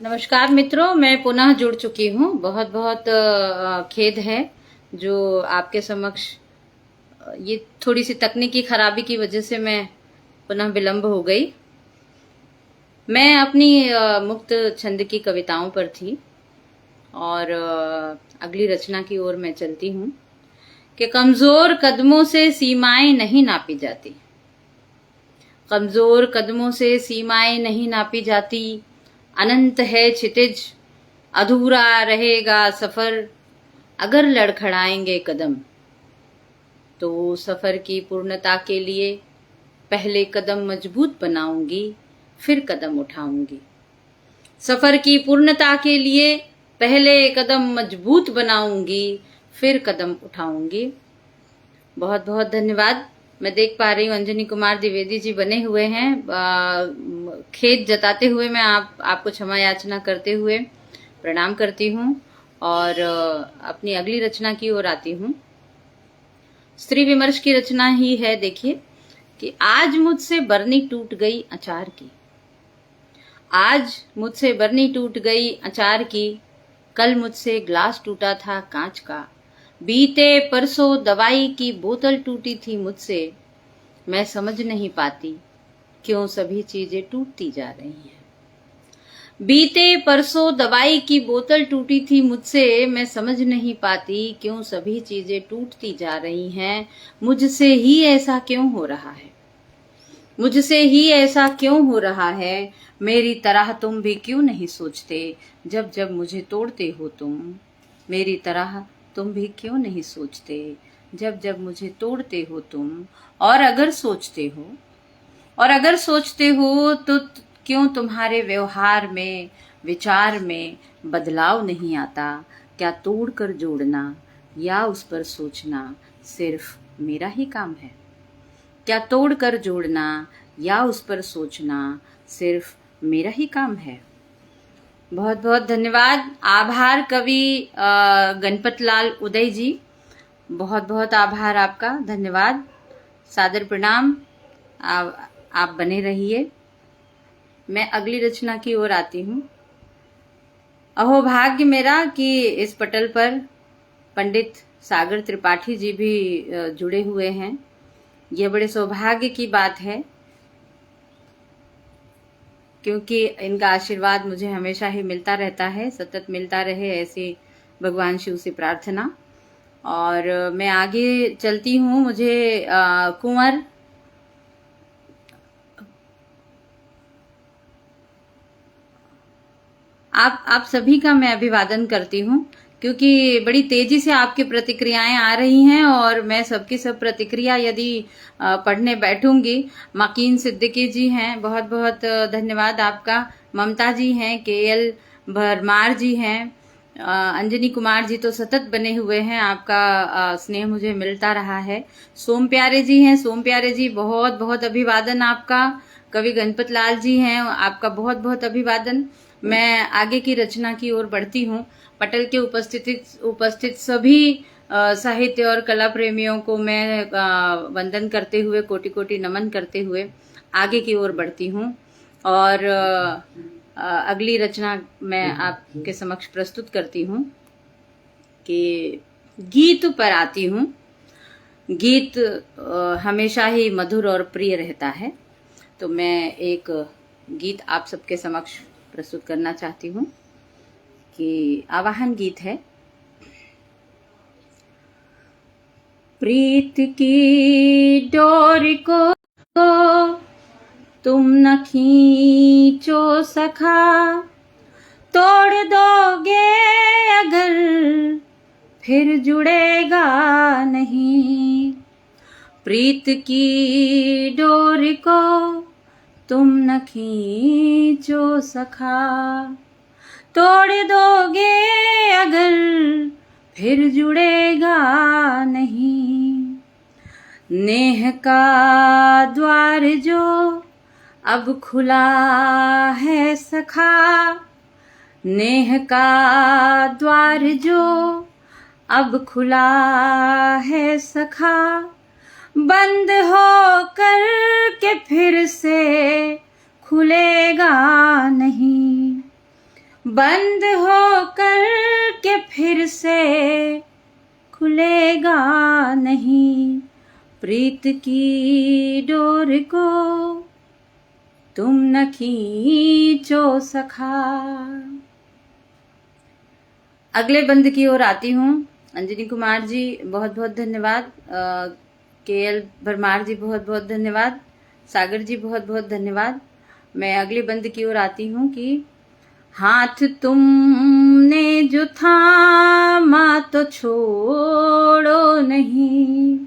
नमस्कार मित्रों, मैं पुनः जुड़ चुकी हूँ। बहुत बहुत खेद है जो आपके समक्ष ये थोड़ी सी तकनीकी खराबी की वजह से मैं पुनः विलंब हो गई। मैं अपनी मुक्त छंद की कविताओं पर थी और अगली रचना की ओर मैं चलती हूँ कि कमजोर कदमों से सीमाएं नहीं नापी जाती। कमजोर कदमों से सीमाएं नहीं नापी जाती। अनंत है क्षितिज, अधूरा रहेगा सफर। अगर लड़खड़ाएंगे कदम तो सफर की पूर्णता के लिए पहले कदम मजबूत बनाऊंगी, फिर कदम उठाऊंगी। सफर की पूर्णता के लिए पहले कदम मजबूत बनाऊंगी, फिर कदम उठाऊंगी। बहुत बहुत धन्यवाद। मैं देख पा रही हूँ अंजनी कुमार द्विवेदी जी बने हुए हैं। खेद जताते हुए मैं आपको क्षमा याचना करते हुए प्रणाम करती हूँ और अपनी अगली रचना की ओर आती हूँ। स्त्री विमर्श की रचना ही है। देखिए कि आज मुझसे बरनी टूट गई अचार की। आज मुझसे बरनी टूट गई अचार की। कल मुझसे ग्लास टूटा था कांच का। बीते परसों दवाई की बोतल टूटी थी मुझसे। मैं समझ नहीं पाती क्यों सभी चीजें टूटती जा रही हैं। बीते परसों दवाई की बोतल टूटी थी मुझसे। मैं समझ नहीं पाती क्यों सभी चीजें टूटती जा रही हैं। मुझसे ही ऐसा क्यों हो रहा है। मुझसे ही ऐसा क्यों हो रहा है। मेरी तरह तुम भी क्यों नहीं सोचते जब जब मुझे तोड़ते हो तुम। मेरी तरह तुम भी क्यों नहीं सोचते जब जब मुझे तोड़ते हो तुम। और अगर सोचते हो तो क्यों तुम्हारे व्यवहार में, विचार में बदलाव नहीं आता। क्या तोड़कर जोड़ना या उस पर सोचना सिर्फ मेरा ही काम है। क्या तोड़कर जोड़ना या उस पर सोचना सिर्फ मेरा ही काम है। बहुत बहुत धन्यवाद। आभार कवि गणपत लाल उदय जी, बहुत बहुत आभार आपका। धन्यवाद, सादर प्रणाम। आप बने रहिए। मैं अगली रचना की ओर आती हूँ। अहो भाग्य मेरा कि इस पटल पर पंडित सागर त्रिपाठी जी भी जुड़े हुए हैं। यह बड़े सौभाग्य की बात है क्योंकि इनका आशीर्वाद मुझे हमेशा ही मिलता रहता है, सतत मिलता रहे, ऐसी भगवान शिव से प्रार्थना। और मैं आगे चलती हूँ। मुझे कुंवर आप सभी का मैं अभिवादन करती हूँ क्योंकि बड़ी तेजी से आपकी प्रतिक्रियाएं आ रही हैं और मैं सबकी सब प्रतिक्रिया यदि पढ़ने बैठूंगी। माकीन सिद्दीकी जी हैं, बहुत बहुत धन्यवाद आपका। ममता जी हैं, केएल भरमार जी हैं, अंजनी कुमार जी तो सतत बने हुए हैं। आपका स्नेह मुझे मिलता रहा है। सोम प्यारे जी हैं, सोम प्यारे जी बहुत बहुत अभिवादन आपका। कवि गणपत लाल जी हैं, आपका बहुत बहुत अभिवादन। मैं आगे की रचना की ओर बढ़ती हूँ। पटल के उपस्थित सभी साहित्य और कला प्रेमियों को मैं वंदन करते हुए, कोटि कोटि नमन करते हुए आगे की ओर बढ़ती हूँ और अगली रचना मैं आपके समक्ष प्रस्तुत करती हूँ कि गीत पर आती हूँ। गीत हमेशा ही मधुर और प्रिय रहता है, तो मैं एक गीत आप सबके समक्ष प्रस्तुत करना चाहती हूँ कि आवाहन गीत है। प्रीत की डोर को तुम न खींचो सखा, तोड़ दोगे अगर फिर जुड़ेगा नहीं। प्रीत की डोर को तुम न खींचो सखा, तोड़ दोगे अगर फिर जुड़ेगा नहीं। नेह का द्वार जो अब खुला है सखा, नेह का द्वार जो अब खुला है सखा, बंद हो कर के फिर से खुलेगा नहीं। बंद हो कर के फिर से खुलेगा नहीं। प्रीत की डोर को तुम न खींचो सखा। अगले बंद की ओर आती हूँ। अंजनी कुमार जी बहुत बहुत धन्यवाद। केएल भरमार जी बहुत बहुत धन्यवाद। सागर जी बहुत बहुत धन्यवाद। मैं अगले बंद की ओर आती हूँ कि हाथ तुमने जो थामा तो छोड़ो नहीं।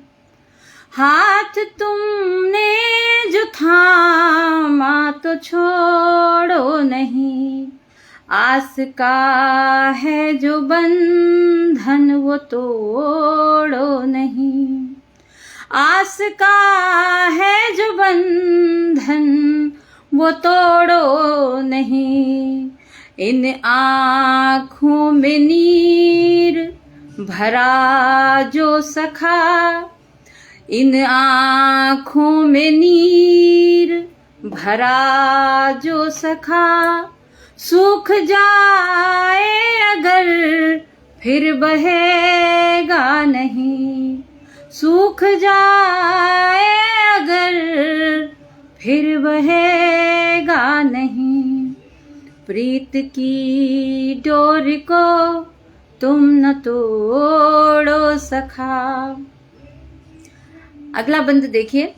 हाथ तुमने जो थामा तो छोड़ो नहीं। आस का है जो बंधन वो तोड़ो नहीं। आस का है जो बंधन वो तोड़ो नहीं। इन आँखों में नीर भरा जो सखा। इन आँखों में नीर भरा जो सखा। सूख जाए अगर फिर बहेगा नहीं। सूख जाए अगर फिर बहेगा नहीं। प्रीत की डोर को तुम न तोड़ो सखा। अगला बंद देखिए।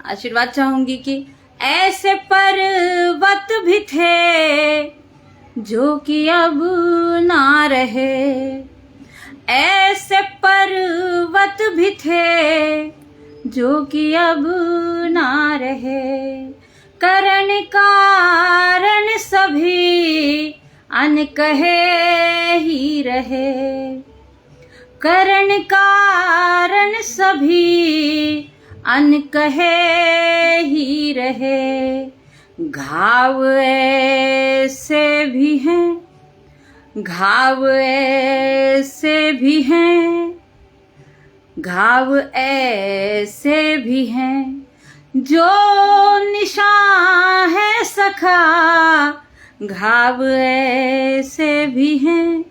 आशीर्वाद चाहूंगी कि ऐसे पर्वत भी थे जो कि अब ना रहे। ऐसे पर्वत भी थे जो कि अब ना रहे। कारण कारण सभी अनकहे ही रहे। कारण कारण सभी अनकहे ही रहे। घाव ऐसे भी हैं। घाव ऐसे भी हैं। घाव ऐसे भी हैं जो निशान है सखा। घाव ऐसे भी हैं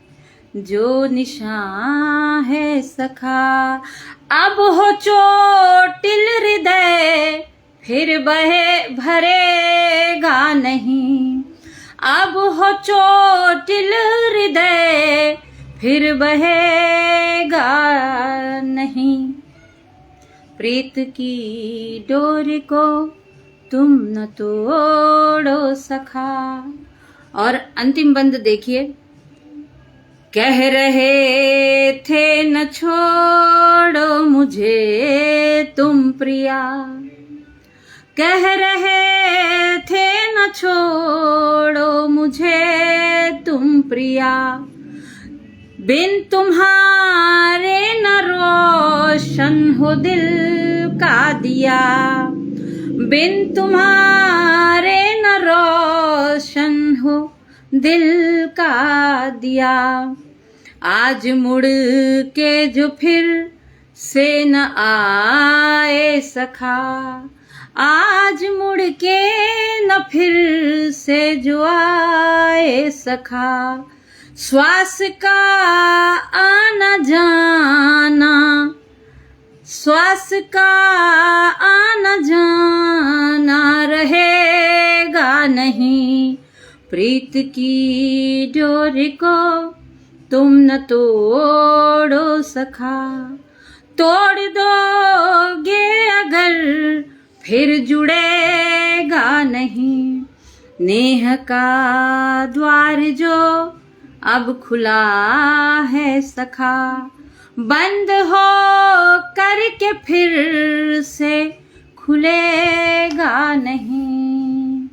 जो निशान है सखा। अब हो चोटिल हृदय फिर भरेगा नहीं। अब हो चोटिल हृदय फिर बहेगा नहीं। प्रीत की डोर को तुम न तोड़ो सखा। और अंतिम बंद देखिए। कह रहे थे न छोड़ो मुझे तुम प्रिया। कह रहे थे न छोड़ो मुझे तुम प्रिया। बिन तुम्हारे न रोशन हो दिल का दिया। बिन तुम्हारे न रोशन हो दिल का दिया। आज मुड़ के जो फिर से न आए सखा। आज मुड़ के न फिर से जो आए सखा। श्वास का आना जाना। श्वास का आना जाना रहेगा नहीं। प्रीत की डोर को तुम न तोड़ो सखा। तोड़ दोगे अगर फिर जुड़ेगा नहीं। नेह का द्वार जो अब खुला है सखा। बंद हो करके फिर से खुलेगा नहीं।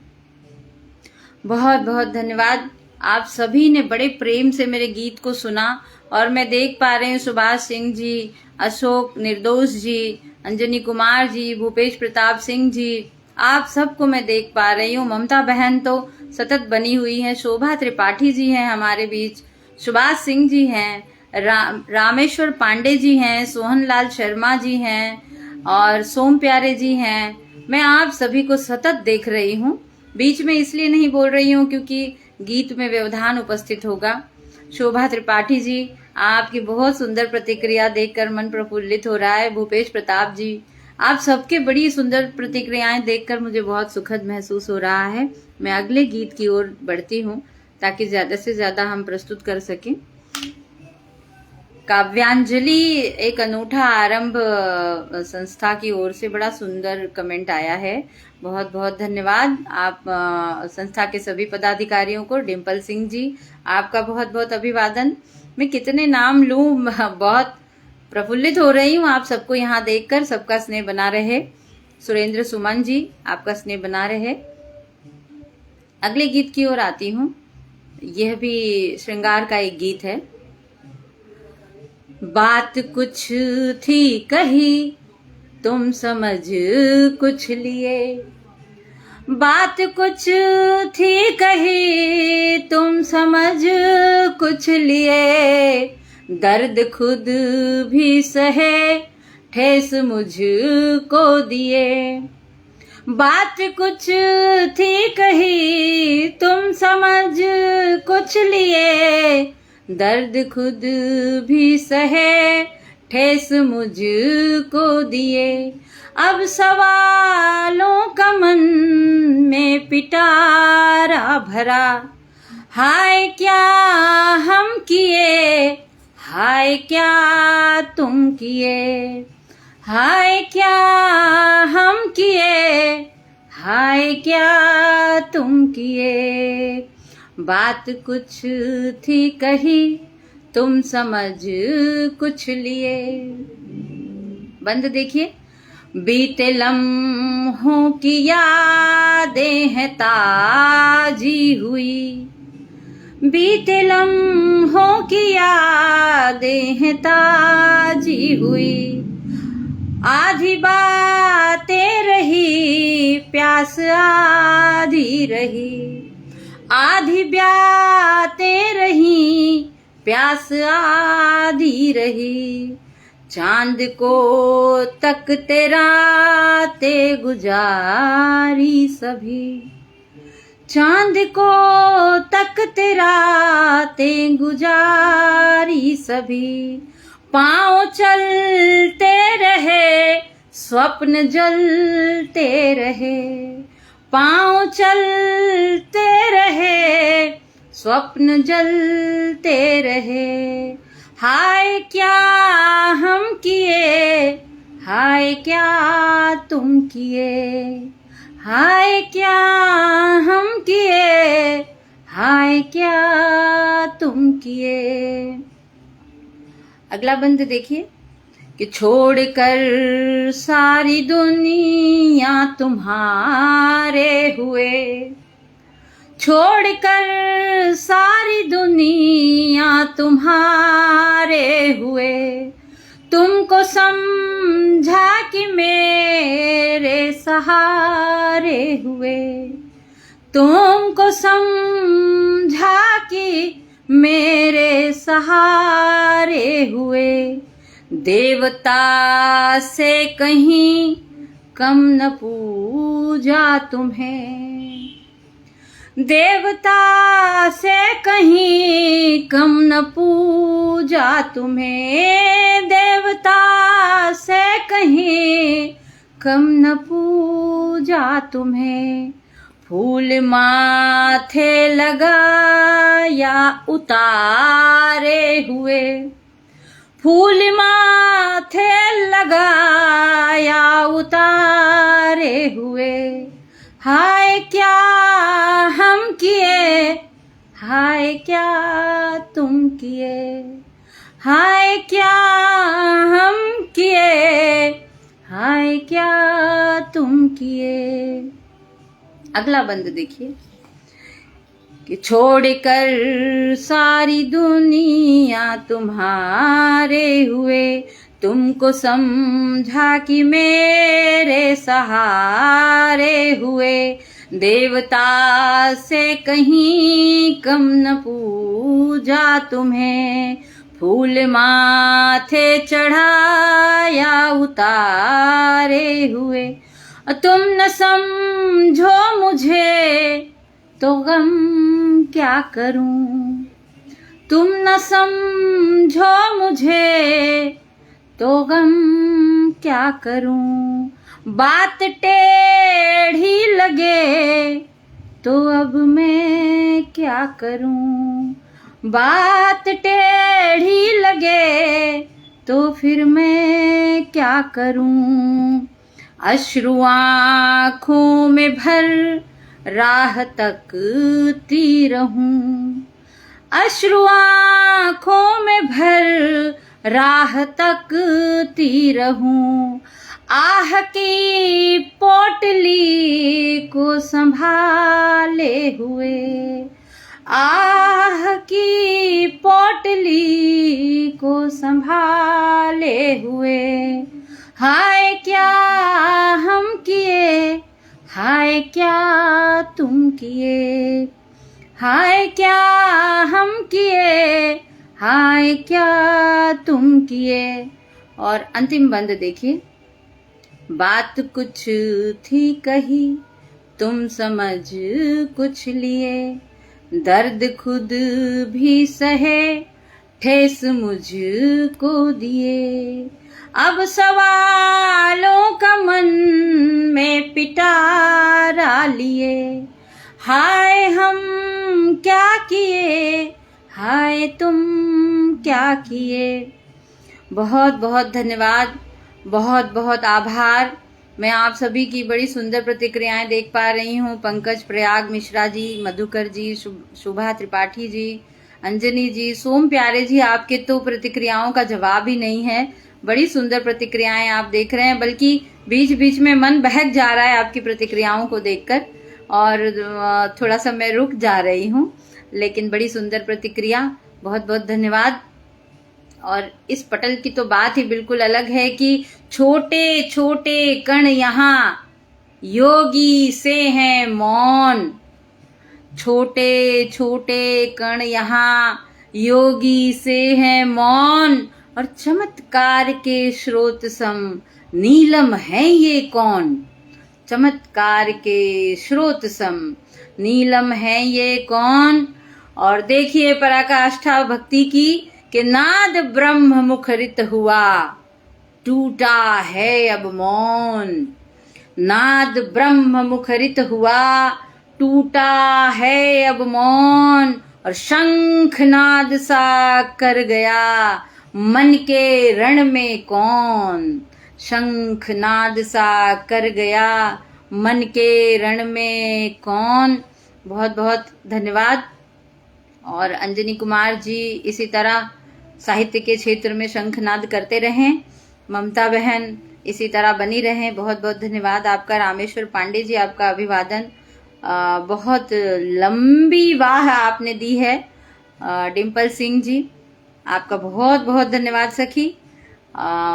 बहुत बहुत धन्यवाद। आप सभी ने बड़े प्रेम से मेरे गीत को सुना और मैं देख पा रही हूँ सुभाष सिंह जी, अशोक निर्दोष जी, अंजनी कुमार जी, भूपेश प्रताप सिंह जी, आप सबको मैं देख पा रही हूँ। ममता बहन तो सतत बनी हुई है। शोभा त्रिपाठी जी हैं हमारे बीच, सुभाष सिंह जी हैं, रामेश्वर पांडे जी हैं, सोहन लाल शर्मा जी हैं और सोम प्यारे जी हैं। मैं आप सभी को सतत देख रही हूँ। बीच में इसलिए नहीं बोल रही हूँ क्योंकि गीत में व्यवधान उपस्थित होगा। शोभा त्रिपाठी जी, आपकी बहुत सुंदर प्रतिक्रिया देखकर मन प्रफुल्लित हो रहा है। भूपेश प्रताप जी, आप सबके बड़ी सुंदर प्रतिक्रियाएं देखकर मुझे बहुत सुखद महसूस हो रहा है। मैं अगले गीत की ओर बढ़ती हूँ ताकि ज्यादा से ज्यादा हम प्रस्तुत कर सकें। काव्यांजलि एक अनूठा आरंभ संस्था की ओर से बड़ा सुंदर कमेंट आया है। बहुत बहुत धन्यवाद आप संस्था के सभी पदाधिकारियों को। डिम्पल सिंह जी, आपका बहुत बहुत अभिवादन। मैं कितने नाम लूं, बहुत प्रफुल्लित हो रही हूँ आप सबको यहाँ देखकर। सबका स्नेह बना रहे। सुरेंद्र सुमन जी, आपका स्नेह बना रहे। अगले गीत की ओर आती हूँ। यह भी श्रृंगार का एक गीत है। बात कुछ थी कही तुम समझ कुछ लिए, बात कुछ थी कही तुम समझ कुछ लिए, दर्द खुद भी सहे ठेस मुझको दिए। बात कुछ थी कही तुम समझ कुछ लिए, दर्द खुद भी सहे ठेस मुझको दिए। अब सवालों का मन में पिटारा भरा, हाय क्या हम किए, हाय क्या तुम किए, हाय क्या हम किए, हाय क्या तुम किए। बात कुछ थी कही तुम समझ कुछ लिए। बंद देखिए। बीते लम्हों की यादें हैं ताजी हुई, बीते लम्हों की यादें हैं ताजी हुई। आधी बातें रही प्यास आधी रही, आधी बातें रही प्यास आधी रही। चांद को तकते रातें गुजारी सभी, चांद को तकते रातें गुजारी सभी। पाँव चलते रहे स्वप्न जलते रहे, पाँव चलते रहे स्वप्न जलते रहे। हाय क्या हम किए, हाय क्या तुम किए, हाय क्या हम किए, हाय क्या तुम किए। अगला बंद देखिए कि छोड़कर सारी दुनिया तुम्हारे हुए, छोड़कर सारी दुनिया तुम्हारे हुए। तुमको समझा कि मेरे सहारे हुए, तुमको समझा कि मेरे सहारे हुए। देवता से कहीं कम न पूजा तुम्हें, देवता से कहीं कम न पूजा तुम्हें, देवता से कहीं कम न पूजा तुम्हें। फूल माथे लगाया उतारे हुए, फूल माथे लगाया उतारे हुए। हाय क्या हम किए, हाय क्या तुम किए, हाय क्या हम किए, हाय क्या तुम किए। अगला बंद देखिए कि छोड़कर सारी दुनिया तुम्हारे हुए, तुमको समझा कि मेरे सहारे हुए। देवता से कहीं कम न पूजा तुम्हें, फूल माथे चढ़ाया उतारे हुए। तुम न समझो मुझे तो गम क्या करूं, तुम न समझो मुझे तो गम क्या करूं, बात टेढ़ी लगे तो अब मैं क्या करूं, बात टेढ़ी लगे तो फिर मैं क्या करूं, अश्रु आँखों में भर राह तकती रहूं, अश्रु आँखों में भर राह तकती रहूं, आह की पोटली को संभाले हुए, आह की पोटली को संभाले हुए, हाय क्या हम किए, हाय क्या तुम किए, हाय क्या हम किए, हाय क्या तुम किए। और अंतिम बंद देखिए, बात कुछ थी कही तुम समझ कुछ लिए, दर्द खुद भी सहे ठेस मुझको दिए, अब सवालों का मन में पिटारा लिए, हाय हम क्या किए, हाय तुम क्या किए। बहुत बहुत धन्यवाद, बहुत बहुत आभार। मैं आप सभी की बड़ी सुंदर प्रतिक्रियाएं देख पा रही हूँ। पंकज प्रयाग मिश्रा जी, मधुकर जी, शुभा त्रिपाठी जी, अंजनी जी, सोम प्यारे जी, आपके तो प्रतिक्रियाओं का जवाब ही नहीं है। बड़ी सुंदर प्रतिक्रियाएं आप देख रहे हैं, बल्कि बीच बीच में मन बहक जा रहा है आपकी प्रतिक्रियाओं को देखकर, और थोड़ा सा मैं रुक जा रही हूँ, लेकिन बड़ी सुंदर प्रतिक्रिया, बहुत बहुत धन्यवाद। और इस पटल की तो बात ही बिल्कुल अलग है कि छोटे छोटे कण यहाँ योगी से हैं मौन, छोटे छोटे कण यहाँ योगी से हैं मौन, और चमत्कार के स्रोत सम नीलम है ये कौन, चमत्कार के स्रोत सम नीलम है ये कौन। और देखिए पराकाष्ठा भक्ति की कि नाद ब्रह्म मुखरित हुआ, टूटा है अब मौन, नाद ब्रह्म मुखरित हुआ, टूटा है अब मौन, और शंख नाद सा कर गया मन के रण में कौन, शंख नाद सा कर गया मन के रण में कौन। बहुत बहुत धन्यवाद। और अंजनी कुमार जी इसी तरह साहित्य के क्षेत्र में शंखनाद करते रहें, ममता बहन इसी तरह बनी रहें। बहुत बहुत धन्यवाद आपका। रामेश्वर पांडे जी, आपका अभिवादन। बहुत लंबी वाह आपने दी है। डिम्पल सिंह जी, आपका बहुत बहुत धन्यवाद सखी।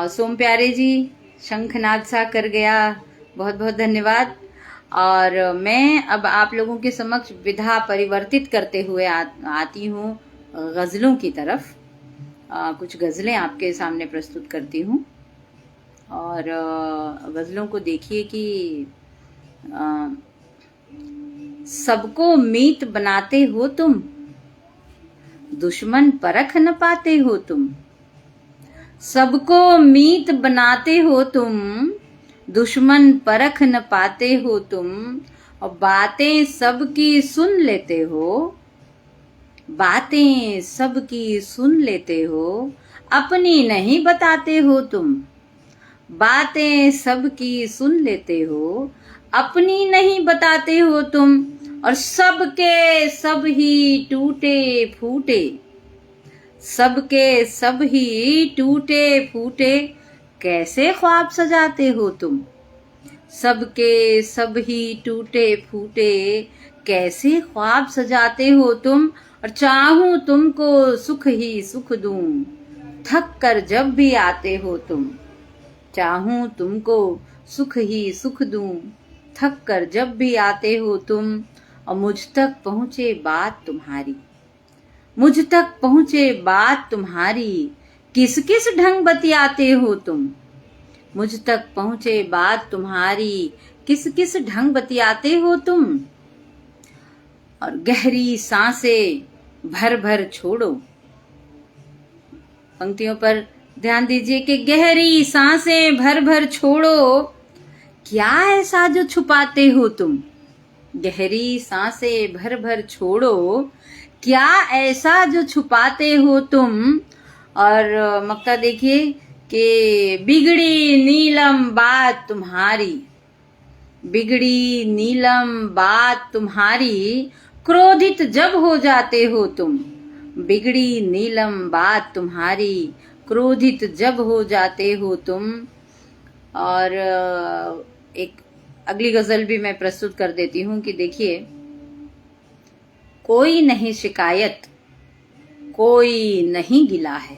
सोम प्यारे जी, शंखनाद सा कर गया, बहुत बहुत धन्यवाद। और मैं अब आप लोगों के समक्ष विधा परिवर्तित करते हुए आती हूँ गज़लों की तरफ। कुछ गज़लें आपके सामने प्रस्तुत करती हूँ। और गज़लों को देखिए कि सबको मीत बनाते हो तुम, दुश्मन परख न पाते हो तुम, सबको मीत बनाते हो तुम, दुश्मन परख न पाते हो तुम, और बातें सबकी सुन लेते हो, बातें सबकी सुन लेते हो, अपनी नहीं बताते हो तुम, बातें सबकी सुन लेते हो, अपनी नहीं बताते हो तुम, और सबके सब ही टूटे फूटे, सबके सब ही टूटे फूटे कैसे ख्वाब सजाते हो तुम, सबके सब ही टूटे फूटे कैसे ख्वाब सजाते हो तुम, और चाहूं तुमको सुख ही सुख दूं, थक कर जब भी आते हो तुम, चाहूं तुमको सुख ही सुख दूं, थक कर जब भी आते हो तुम, और मुझ तक पहुंचे बात तुम्हारी, मुझ तक पहुंचे बात तुम्हारी, किस किस ढंग बतियाते हो तुम, मुझ तक पहुंचे बात तुम्हारी, किस किस ढंग बतियाते हो तुम, और गहरी सांसें भर भर छोड़ो। पंक्तियों पर ध्यान दीजिए कि गहरी सांसें भर भर छोड़ो, क्या ऐसा जो छुपाते हो तुम। गहरी सांसें भर भर छोड़ो, क्या ऐसा जो छुपाते हो तुम। और मक्ता देखिए कि बिगड़ी नीलम बात तुम्हारी, बिगड़ी नीलम बात तुम्हारी, क्रोधित जब हो जाते हो तुम। बिगड़ी नीलम बात तुम्हारी, क्रोधित जब हो जाते हो तुम। और एक अगली गजल भी मैं प्रस्तुत कर देती हूं कि देखिए, कोई नहीं शिकायत, कोई नहीं गिला है।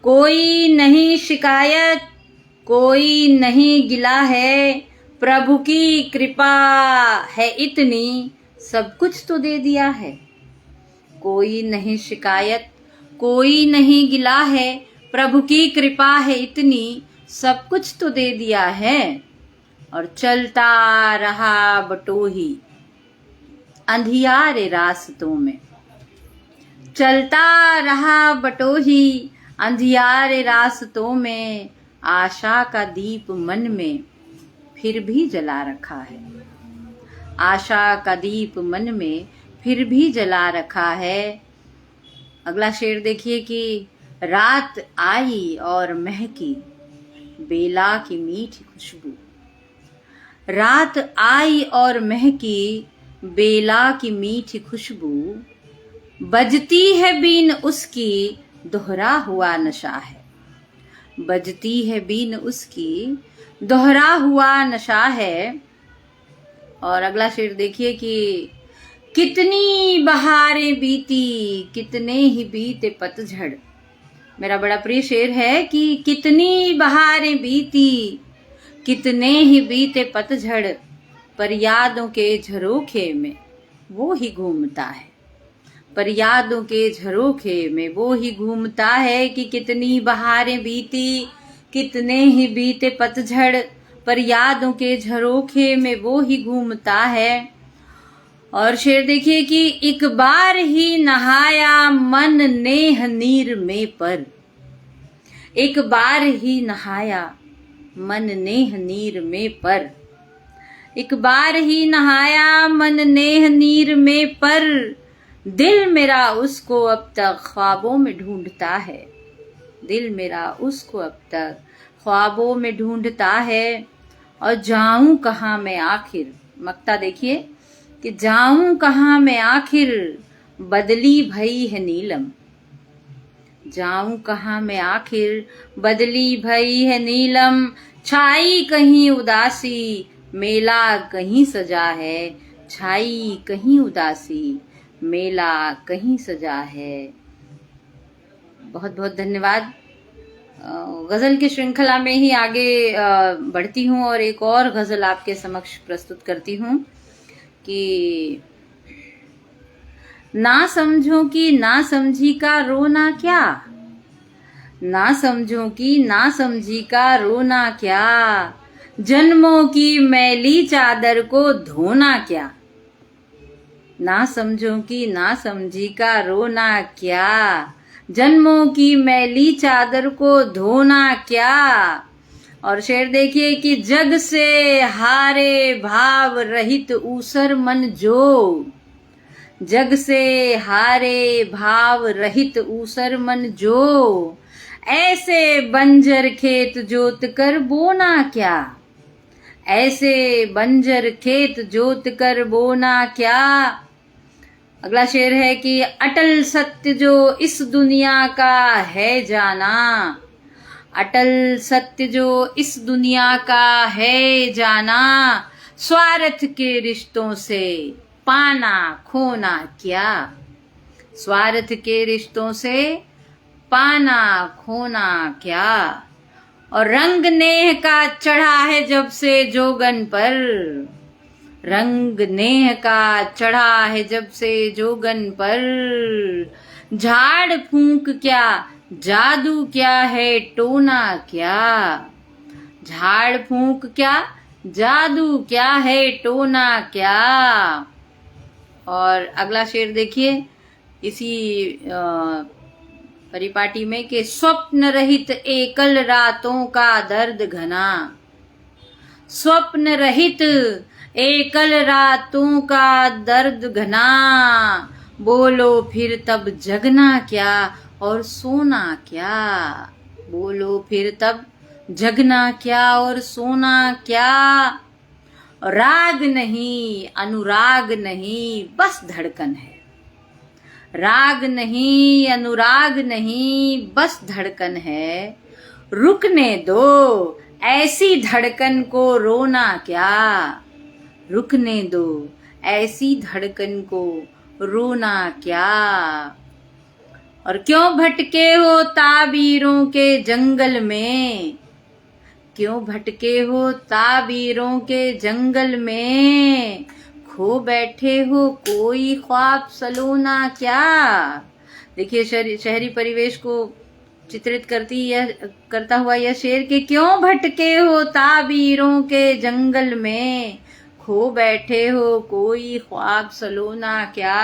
कोई नहीं शिकायत, कोई नहीं गिला है, प्रभु की कृपा है इतनी, सब कुछ तो दे दिया है। कोई नहीं शिकायत, कोई नहीं गिला है, प्रभु की कृपा है इतनी, सब कुछ तो दे दिया है। और चलता रहा बटोही अंधियारे रास्तों में, चलता रहा बटोही अंधियारे रास्तों में, आशा का दीप मन में फिर भी जला रखा है। आशा का दीप मन में फिर भी जला रखा है। अगला शेर देखिए कि रात आई और महकी बेला की मीठी खुशबू। रात आई और महकी बेला की मीठी खुशबू, बजती है बीन उसकी दोहरा हुआ नशा है। बजती है बीन उसकी दोहरा हुआ नशा है। और अगला शेर देखिए कि कितनी बहारें बीती, कितने ही बीते पतझड़। मेरा बड़ा प्रिय शेर है कि कितनी बहारें बीती, कितने ही बीते पतझड़, पर यादों के झरोखे में वो ही घूमता है। पर यादों के झरोखे में वो ही घूमता है कि कितनी बहारें बीती, कितने ही बीते पतझड़, पर यादों के झरोखे में वो ही घूमता है। और शेर देखिए कि एक बार ही नहाया मन नेह नीर में पर। एक बार ही नहाया मन नेह नीर में पर। एक बार ही नहाया मन नेह नीर में पर, दिल मेरा उसको अब तक ख्वाबों में ढूंढता है। दिल मेरा उसको अब तक ख्वाबों में ढूंढता है। और जाऊं कहाँ मैं आखिर, मक्ता देखिए कि जाऊं कहाँ मैं आखिर, बदली भई है नीलम। जाऊं कहाँ मैं आखिर, बदली भई है नीलम, छाई कहीं उदासी, मेला कहीं सजा है। छाई कहीं उदासी, मेला कहीं सजा है। बहुत बहुत धन्यवाद। गजल की श्रृंखला में ही आगे बढ़ती हूँ और एक और गजल आपके समक्ष प्रस्तुत करती हूँ कि ना समझो कि ना समझी का रोना क्या। ना समझो कि ना समझी का रोना क्या, जन्मों की मैली चादर को धोना क्या। ना समझो कि ना समझी का रोना क्या, जन्मों की मैली चादर को धोना क्या। और शेर देखिए कि जग से हारे भाव रहित ऊसर मन जो। जग से हारे भाव रहित ऊसर मन जो, ऐसे बंजर खेत जोत कर बोना क्या। ऐसे बंजर खेत जोत कर बोना क्या। अगला शेर है कि अटल सत्य जो इस दुनिया का है जाना। अटल सत्य जो इस दुनिया का है जाना, स्वार्थ के रिश्तों से पाना खोना क्या। स्वार्थ के रिश्तों से पाना खोना क्या। और रंग नेह का चढ़ा है जब से जोगन पर। रंग नेह का चढ़ा है जब से जोगन पर, झाड़ फूंक क्या जादू क्या है टोना क्या। झाड़ फूंक क्या जादू क्या है टोना क्या। और अगला शेर देखिए इसी परिपाटी में कि स्वप्न रहित एकल रातों का दर्द घना, स्वप्न रहित एकल रातों का दर्द घना, बोलो फिर तब जगना क्या और सोना क्या, बोलो फिर तब जगना क्या और सोना क्या, राग नहीं अनुराग नहीं बस धड़कन है, राग नहीं अनुराग नहीं बस धड़कन है, रुकने दो ऐसी धड़कन को रोना क्या, रुकने दो ऐसी धड़कन को रोना क्या, और क्यों भटके हो ताबीरों के जंगल में, क्यों भटके हो ताबीरों के जंगल में, खो बैठे हो कोई ख्वाब सलोना क्या। देखिए शहरी परिवेश को चित्रित करता हुआ यह शेर कि क्यों भटके हो ताबीरों के जंगल में, खो बैठे हो कोई ख्वाब सलोना क्या,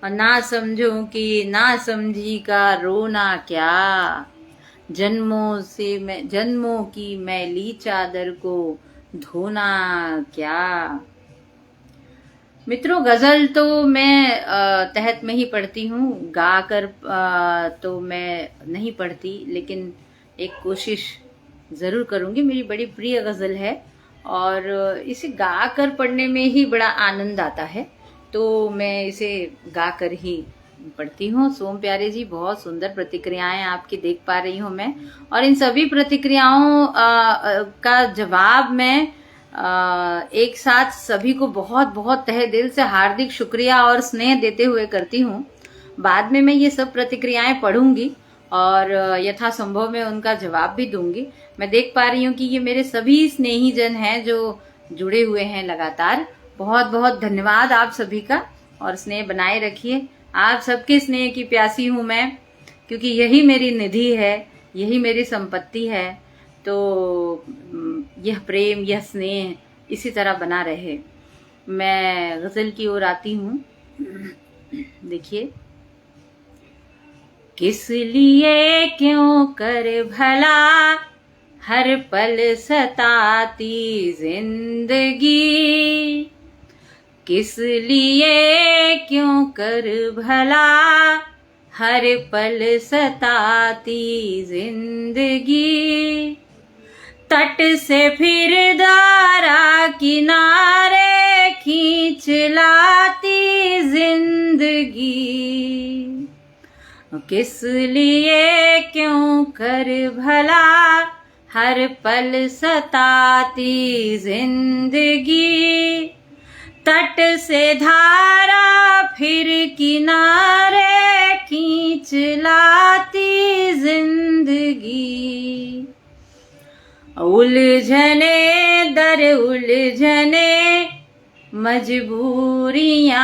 और ना समझो कि ना समझी का रोना क्या, जन्मों की मैली चादर को धोना क्या। मित्रों, गजल तो मैं तहत में ही पढ़ती हूँ, गा कर तो मैं नहीं पढ़ती, लेकिन एक कोशिश ज़रूर करूँगी। मेरी बड़ी प्रिय गज़ल है और इसे गा कर पढ़ने में ही बड़ा आनंद आता है, तो मैं इसे गा कर ही पढ़ती हूँ। सोम प्यारे जी, बहुत सुंदर प्रतिक्रियाएं आपकी देख पा रही हूँ मैं, और इन सभी प्रतिक्रियाओं का जवाब मैं एक साथ सभी को बहुत बहुत तहे दिल से हार्दिक शुक्रिया और स्नेह देते हुए करती हूँ। बाद में मैं ये सब प्रतिक्रियाएं पढ़ूंगी और यथासंभव मैं उनका जवाब भी दूंगी। मैं देख पा रही हूँ कि ये मेरे सभी स्नेही जन हैं जो जुड़े हुए हैं लगातार। बहुत बहुत धन्यवाद आप सभी का, और स्नेह बनाए रखिए। आप सबके स्नेह की प्यासी हूँ मैं, क्योंकि यही मेरी निधि है, यही मेरी संपत्ति है। तो यह प्रेम, यह स्नेह इसी तरह बना रहे। मैं गजल की ओर आती हूँ। देखिए, किस लिए क्यों कर भला हर पल सताती जिंदगी, किस लिए क्यों कर भला हर पल सताती जिंदगी, तट से फिर धारा किनारे खींच लाती जिंदगी, किस लिए क्यों कर भला हर पल सताती जिंदगी, तट से धारा फिर किनारे खींच लाती जिंदगी, उलझने दर उलझने मजबूरियां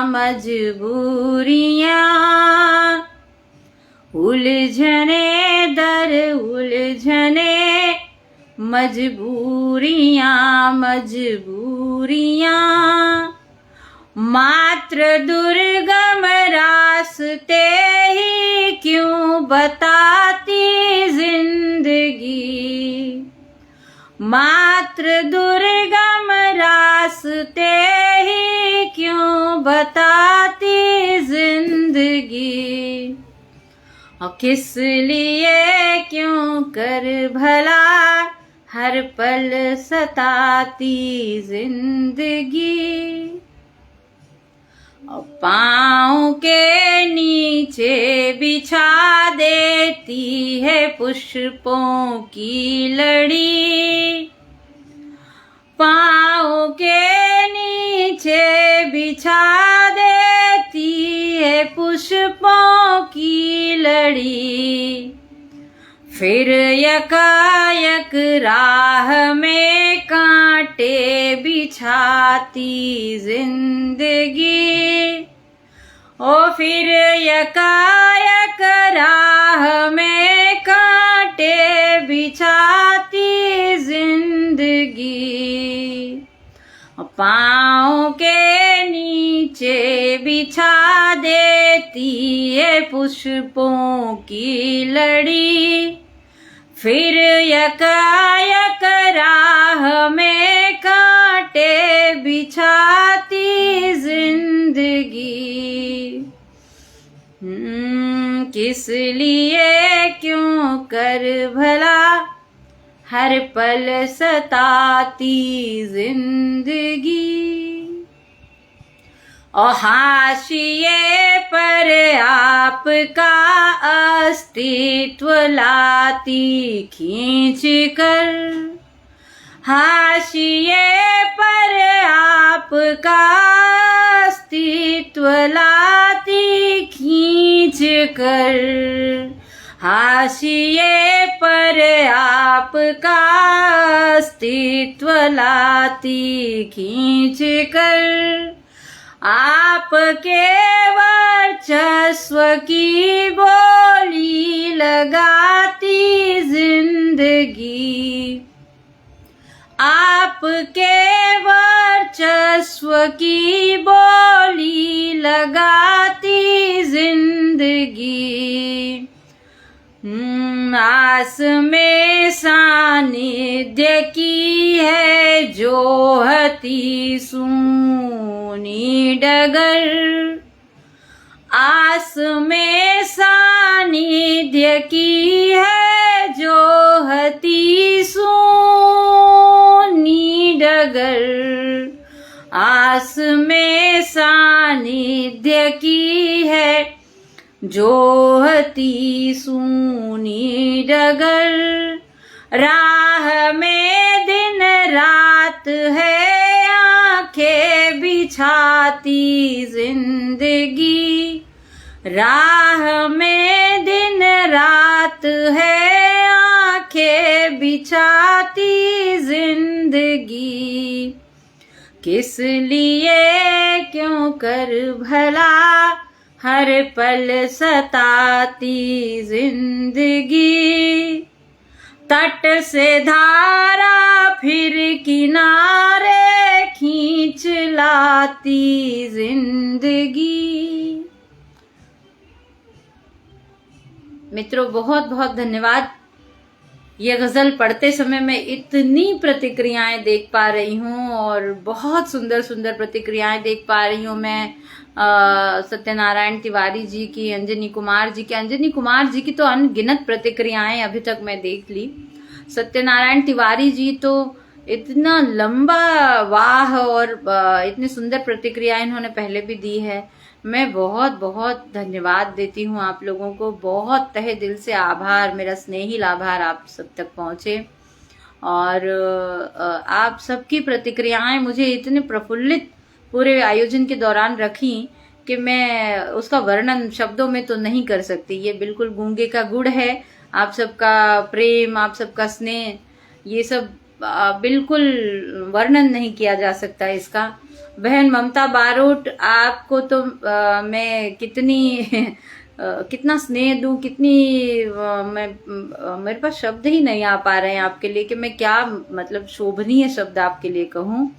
मजबूरियां, उलझने दर उलझने मजबूरियां मजबूरियां, मात्र दुर्गम रास्ते ही क्यों बताती जिंदगी, मात्र दुर्गम रास्ते ही क्यों बताती जिंदगी, और किस लिए क्यों कर भला हर पल सताती जिंदगी, और पाँव के नीचे बिछा देती है पुष्पों की लड़ी, पाँव के नीचे बिछा देती है पुष्पों की लड़ी, फिर यकायक राह में कांटे बिछाती जिंदगी, ओ फिर यकायक राह में कांटे बिछाती जिंदगी, पाँव के नीचे नीचे बिछा देती है पुष्पों की लड़ी, फिर यकायक राह में कांटे बिछाती जिंदगी। किस लिए क्यों कर भला हर पल सताती जिंदगी। और हाशिए पर आपका अस्तित्व लाती खींच कर, हाशिए पर आपका अस्तित्व लाती खींच कर, हाशिए पर आपका अस्तित्व लाती खींच कर। आपके वर्चस्व की बोली लगाती जिंदगी, आपके वर्चस्व की बोली लगाती जिंदगी। आस में सानिध्य की है जोहती सूनी डगर, आस में सानिध्य की है जोहती सूनी डगर, आस में सानिध्य की है जोहती सूनी डगर। राह में दिन रात है आंखें बिछाती जिंदगी, राह में दिन रात है आंखें बिछाती जिंदगी। किस लिए क्यों कर भला हर पल सताती जिंदगी। तट से धारा फिर किनारे खींच लाती जिंदगी। मित्रों, बहुत बहुत धन्यवाद। ये गजल पढ़ते समय मैं इतनी प्रतिक्रियाएं देख पा रही हूँ और बहुत सुंदर सुंदर प्रतिक्रियाएं देख पा रही हूँ मैं। सत्यनारायण तिवारी जी की, अंजनी कुमार जी की तो अनगिनत प्रतिक्रियाएं अभी तक मैं देख ली। सत्यनारायण तिवारी जी तो इतना लंबा वाह और इतनी सुंदर प्रतिक्रियाएं इन्होंने पहले भी दी है। मैं बहुत बहुत धन्यवाद देती हूँ आप लोगों को, बहुत तहे दिल से आभार, मेरा स्नेहिल आभार आप सब तक पहुँचे। और आप सबकी प्रतिक्रियाएं मुझे इतने प्रफुल्लित पूरे आयोजन के दौरान रखी कि मैं उसका वर्णन शब्दों में तो नहीं कर सकती। ये बिल्कुल गूंगे का गुड़ है। आप सबका प्रेम, आप सबका स्नेह, ये सब बिल्कुल वर्णन नहीं किया जा सकता इसका। बहन ममता बारोट, आपको तो मैं कितना स्नेह दूं, मेरे पास शब्द ही नहीं आ पा रहे हैं आपके लिए कि मैं क्या मतलब शोभनीय शब्द आपके लिए कहूं।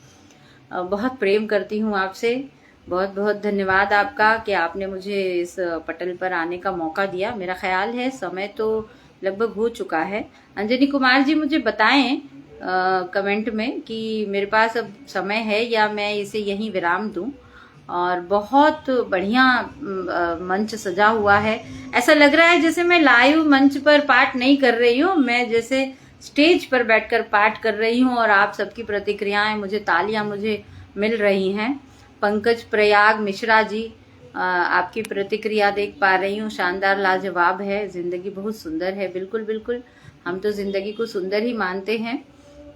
बहुत प्रेम करती हूं आपसे। बहुत बहुत धन्यवाद आपका कि आपने मुझे इस पटल पर आने का मौका दिया। मेरा ख्याल है समय तो लगभग हो चुका है। अंजनी कुमार जी मुझे बताएं कमेंट में कि मेरे पास अब समय है या मैं इसे यहीं विराम दूं। और बहुत बढ़िया मंच सजा हुआ है। ऐसा लग रहा है जैसे मैं लाइव मंच पर पाठ नहीं कर रही हूँ, मैं जैसे स्टेज पर बैठकर पाठ कर रही हूँ और आप सबकी प्रतिक्रियाएं, मुझे तालियां मुझे मिल रही हैं। पंकज प्रयाग मिश्रा जी, आपकी प्रतिक्रिया देख पा रही हूँ, शानदार, लाजवाब है, जिंदगी बहुत सुंदर है। बिल्कुल बिल्कुल, हम तो जिंदगी को सुंदर ही मानते हैं।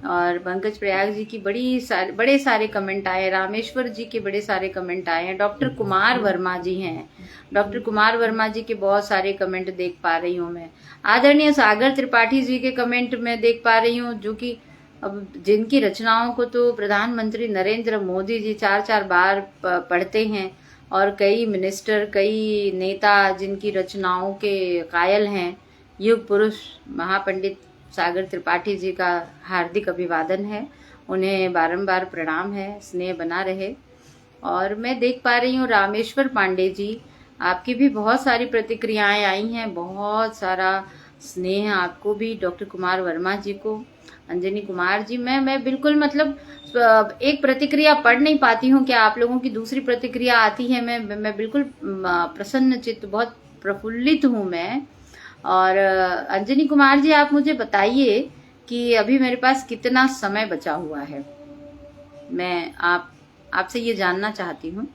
और पंकज प्रयाग जी की बड़े सारे कमेंट आए, रामेश्वर जी के बड़े सारे कमेंट आए हैं। डॉक्टर कुमार वर्मा जी हैं, डॉक्टर कुमार वर्मा जी के बहुत सारे कमेंट देख पा रही हूँ मैं। आदरणीय सागर त्रिपाठी जी के कमेंट में देख पा रही हूँ, जो कि अब जिनकी रचनाओं को तो प्रधानमंत्री नरेंद्र मोदी जी 4-4 बार पढ़ते हैं और कई मिनिस्टर, कई नेता जिनकी रचनाओं के कायल हैं। युग पुरुष महापंडित सागर त्रिपाठी जी का हार्दिक अभिवादन है, उन्हें बारंबार प्रणाम है। स्नेह बना रहे। और मैं देख पा रही हूँ रामेश्वर पांडे जी, आपकी भी बहुत सारी प्रतिक्रियाएं आई हैं, बहुत सारा स्नेह आपको भी, डॉक्टर कुमार वर्मा जी को, अंजनी कुमार जी। मैं बिल्कुल मतलब एक प्रतिक्रिया पढ़ नहीं पाती हूँ, क्या आप लोगों की दूसरी प्रतिक्रिया आती है। मैं बिल्कुल प्रसन्न चित्त, बहुत प्रफुल्लित हूँ मैं। और अंजनी कुमार जी, आप मुझे बताइए कि अभी मेरे पास कितना समय बचा हुआ है। मैं आपसे ये जानना चाहती हूँ,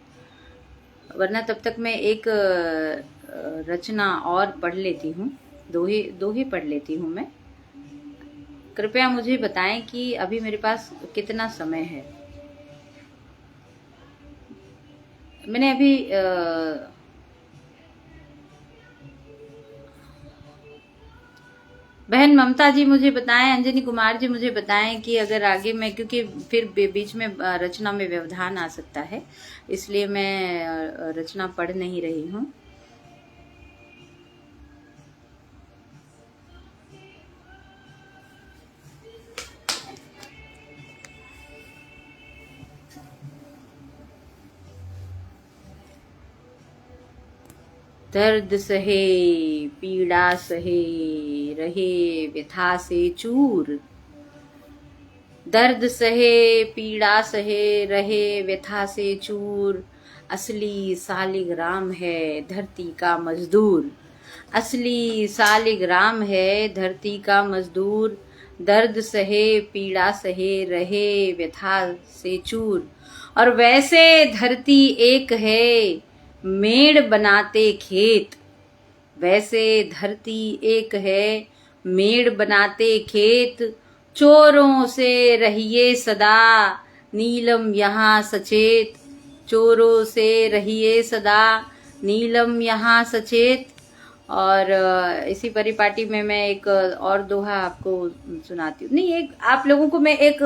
वरना तब तक मैं एक रचना और पढ़ लेती हूँ, दो ही पढ़ लेती हूँ मैं। कृपया मुझे बताएं कि अभी मेरे पास कितना समय है। मैंने अभी बहन ममता जी मुझे बताएं, अंजनी कुमार जी मुझे बताएं कि अगर आगे मैं, क्योंकि फिर बीच में रचना में व्यवधान आ सकता है, इसलिए मैं रचना पढ़ नहीं रही हूँ। दर्द सहे पीड़ा सहे रहे व्यथा से चूर, दर्द सहे पीड़ा सहे रहे व्यथा से चूर, असली सालिग्राम है धरती का मजदूर, असली सालिग्राम है धरती का मजदूर, दर्द सहे पीड़ा सहे रहे व्यथा से चूर। और वैसे धरती एक है मेड़ बनाते खेत, वैसे धरती एक है मेड़ बनाते खेत, चोरों से रहिए सदा नीलम यहाँ सचेत, चोरों से रहिए सदा नीलम यहाँ सचेत। और इसी परिपाटी में मैं एक और दोहा आपको सुनाती हूँ, नहीं, एक आप लोगों को मैं एक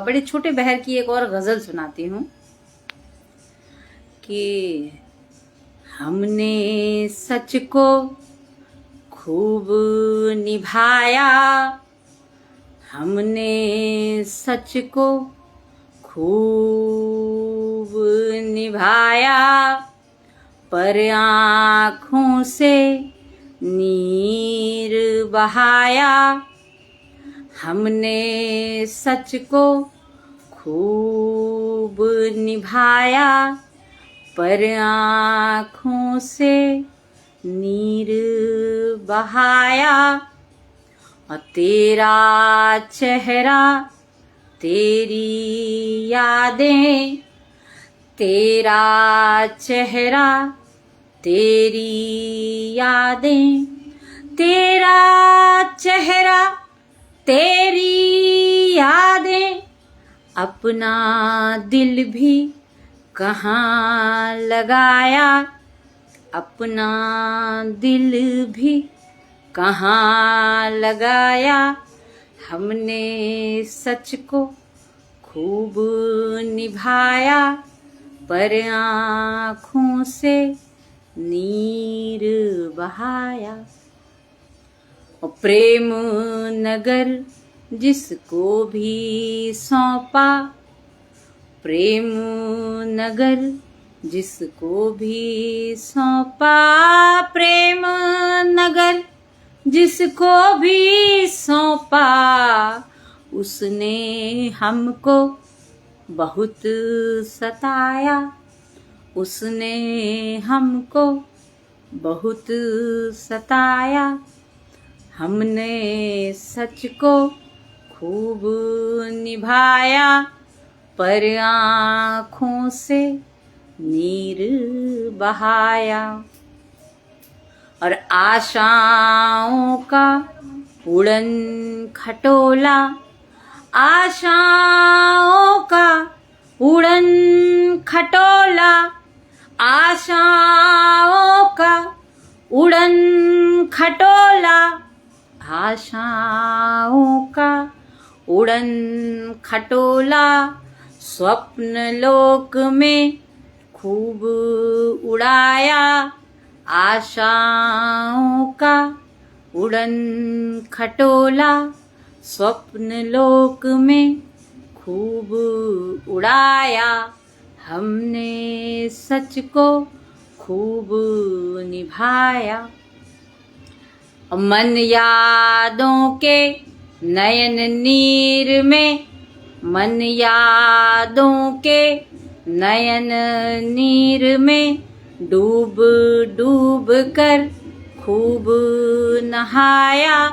बड़े छोटे बहर की एक और गजल सुनाती हूँ कि हमने सच को खूब निभाया, हमने सच को खूब निभाया, पर आँखों से नीर बहाया, हमने सच को खूब निभाया, पर आँखों से नीर बहाया, और तेरा चेहरा तेरी यादें, तेरा चेहरा तेरी यादें, तेरा चेहरा तेरी यादें, अपना दिल भी कहाँ लगाया, अपना दिल भी कहाँ लगाया, हमने सच को खूब निभाया, पर आँखों से नीर बहाया। और प्रेम नगर जिसको भी सौंपा, प्रेम नगर जिसको भी सौंपा, प्रेम नगर जिसको भी सौंपा, उसने हमको बहुत सताया, उसने हमको बहुत सताया, हमने सच को खूब निभाया, पर आँखों से नीर बहाया। और आशाओं का उड़न खटोला, आशाओं का उड़न खटोला, आशाओं का उड़न खटोला, आशाओं का उड़न खटोला, स्वप्न लोक में खूब उड़ाया, आशाओं का उड़न खटोला, स्वप्न लोक में खूब उड़ाया, हमने सच को खूब निभाया। मन यादों के नयन नीर में, मन यादों के नयन नीर में डूब डूब कर खूब नहाया।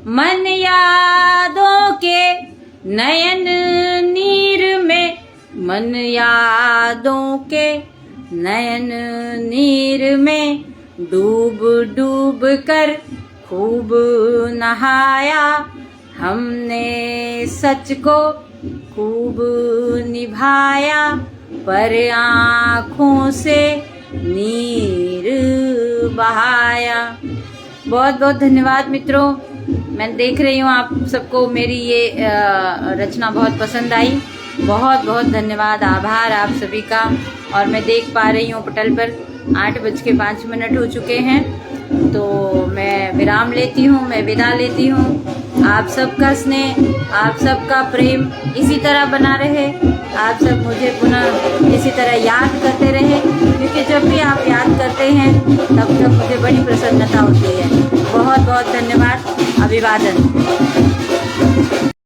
मन यादों के नयन नीर में, मन यादों के नयन नीर में डूब डूब कर खूब नहाया। हमने सच को खूब निभाया, पर आँखों से नीर बहाया। बहुत बहुत धन्यवाद मित्रों। मैं देख रही हूँ आप सबको मेरी ये रचना बहुत पसंद आई। बहुत बहुत धन्यवाद, आभार आप सभी का। और मैं देख पा रही हूँ पटल पर 8:05 हो चुके हैं, तो मैं विराम लेती हूँ, मैं विदा लेती हूँ। आप सबका स्नेह, आप सबका प्रेम इसी तरह बना रहे। आप सब मुझे पुनः इसी तरह याद करते रहे, क्योंकि जब भी आप याद करते हैं तब मुझे बड़ी प्रसन्नता होती है। बहुत बहुत धन्यवाद। अभिवादन।